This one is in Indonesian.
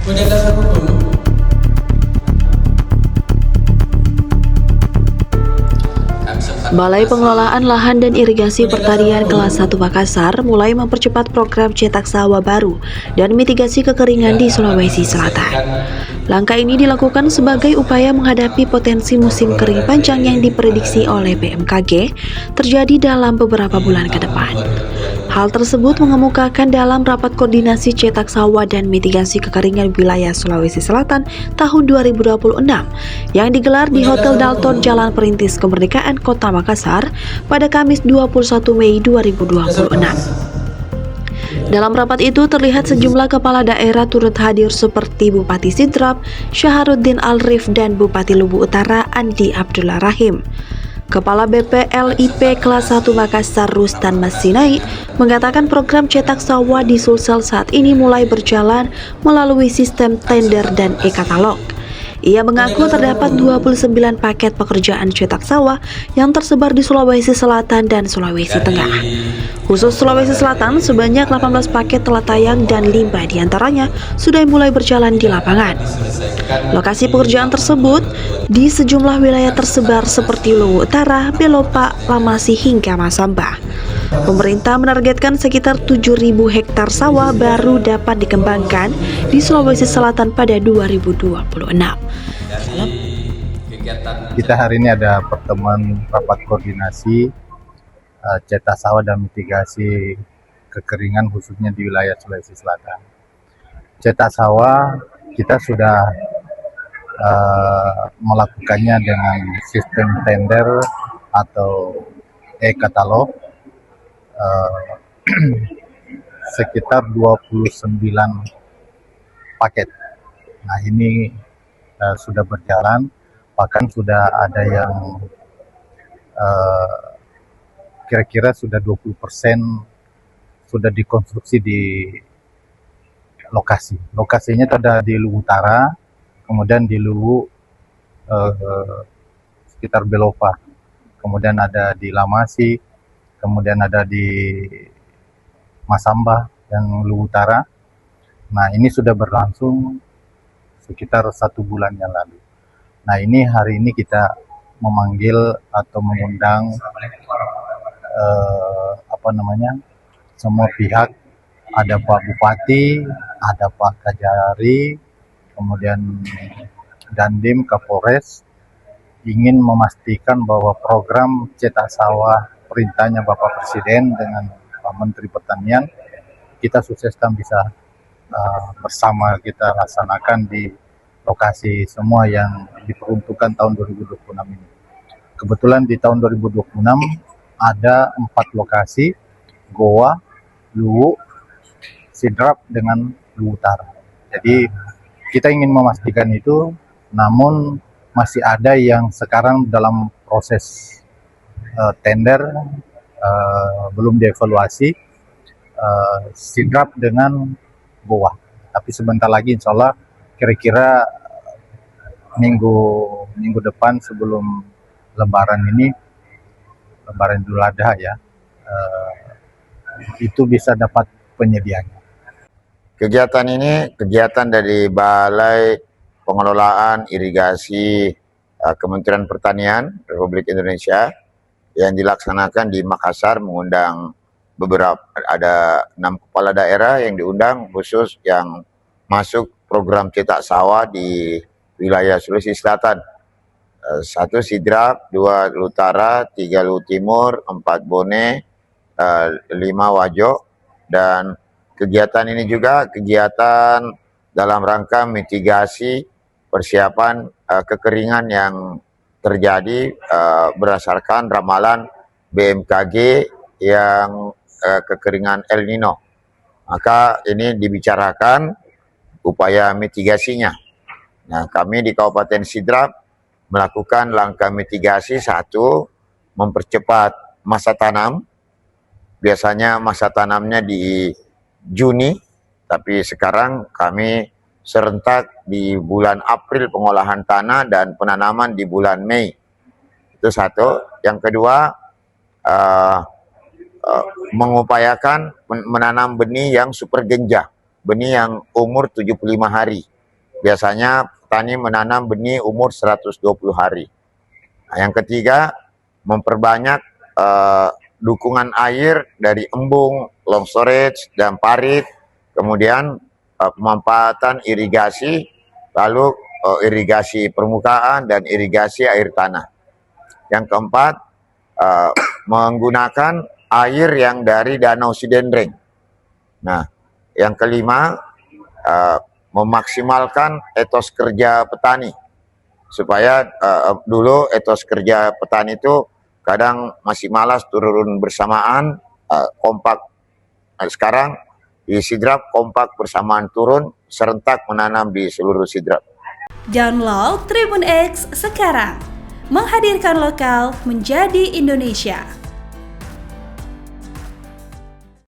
Punya dasar hukum. Balai Pengelolaan Lahan dan Irigasi Pertanian Kelas 1 Makassar mulai mempercepat program cetak sawah baru dan mitigasi kekeringan di Sulawesi Selatan. Langkah ini dilakukan sebagai upaya menghadapi potensi musim kering panjang yang diprediksi oleh BMKG terjadi dalam beberapa bulan ke depan. Hal tersebut mengemukakan dalam rapat koordinasi cetak sawah dan mitigasi kekeringan wilayah Sulawesi Selatan tahun 2026 yang digelar di Hotel Dalton Jalan Perintis Kemerdekaan Kota Makassar pada Kamis 21 Mei 2026. Dalam rapat itu terlihat sejumlah kepala daerah turut hadir seperti Bupati Sidrap, Syaharuddin Alrif dan Bupati Lubu Utara Andi Abdullah Rahim. Kepala BPLIP Kelas 1 Makassar Rustan Masinai mengatakan program cetak sawah di Sulsel saat ini mulai berjalan melalui sistem tender dan e-katalog. Ia mengaku terdapat 29 paket pekerjaan cetak sawah yang tersebar di Sulawesi Selatan dan Sulawesi Tengah. Khusus Sulawesi Selatan, sebanyak 18 paket telah tayang dan 5 diantaranya sudah mulai berjalan di lapangan. Lokasi pekerjaan tersebut di sejumlah wilayah tersebar seperti Luwu Utara, Belopa, Lamasi hingga Masamba. Pemerintah menargetkan sekitar 7.000 hektar sawah baru dapat dikembangkan di Sulawesi Selatan pada 2026. Kita hari ini ada pertemuan rapat koordinasi cetak sawah dan mitigasi kekeringan khususnya di wilayah Sulawesi Selatan. Cetak sawah kita sudah melakukannya dengan sistem tender atau e-katalog sekitar 29 paket. Nah ini sudah berjalan, bahkan sudah ada yang kira-kira sudah 20% sudah dikonstruksi di lokasi. Lokasinya ada di Luwu Utara, kemudian di Luwu sekitar Belopa, kemudian ada di Lamasi, kemudian ada di Masamba dan Luwu Utara. Nah ini sudah berlangsung sekitar 1 bulan yang lalu. Nah ini hari ini kita memanggil atau mengundang semua pihak. Ada Pak Bupati, ada Pak Kajari, kemudian Dandim, Kapolres, ingin memastikan bahwa program cetak sawah perintahnya Bapak Presiden dengan Pak Menteri Pertanian kita sukseskan bisa bersama kita laksanakan di lokasi semua yang diperuntukkan tahun 2026 ini. Kebetulan di tahun 2026 ada 4 lokasi, Goa, Luwu, Sidrap dengan Luwu Utara. Jadi kita ingin memastikan itu, namun masih ada yang sekarang dalam proses tender, belum dievaluasi, Sidrap dengan Goa. Tapi sebentar lagi insya Allah kira-kira minggu depan sebelum Lebaran ini, Lebaran Idul Adha ya, itu bisa dapat penyediaannya. Kegiatan ini kegiatan dari Balai Pengelolaan Irigasi Kementerian Pertanian Republik Indonesia yang dilaksanakan di Makassar, mengundang ada 6 kepala daerah yang diundang khusus yang masuk program cetak sawah di wilayah Sulawesi Selatan. 1 Sidrap, 2 Luwu Utara, 3 Luwu Timur, 4 Bone, 5 Wajo, dan kegiatan ini juga kegiatan dalam rangka mitigasi persiapan kekeringan yang terjadi berdasarkan ramalan BMKG yang kekeringan El Nino. Maka ini dibicarakan upaya mitigasinya. Nah, kami di Kabupaten Sidrap melakukan langkah mitigasi. 1, mempercepat masa tanam. Biasanya masa tanamnya di Juni, tapi sekarang kami serentak di bulan April pengolahan tanah dan penanaman di bulan Mei. Itu 1. Yang kedua, mengupayakan menanam benih yang super genjah, benih yang umur 75 hari. biasanya petani menanam benih umur 120 hari. Nah, yang ketiga, memperbanyak dukungan air dari embung, long storage, dan parit, kemudian pemanfaatan irigasi, lalu irigasi permukaan dan irigasi air tanah. Yang keempat, menggunakan air yang dari Danau Sidendreng. Nah, yang kelima, memaksimalkan etos kerja petani, supaya dulu etos kerja petani itu kadang masih malas turun bersamaan, kompak. Sekarang di Sidrap kompak bersamaan turun, serentak menanam di seluruh Sidrap. Download Tribun X sekarang, menghadirkan lokal menjadi Indonesia.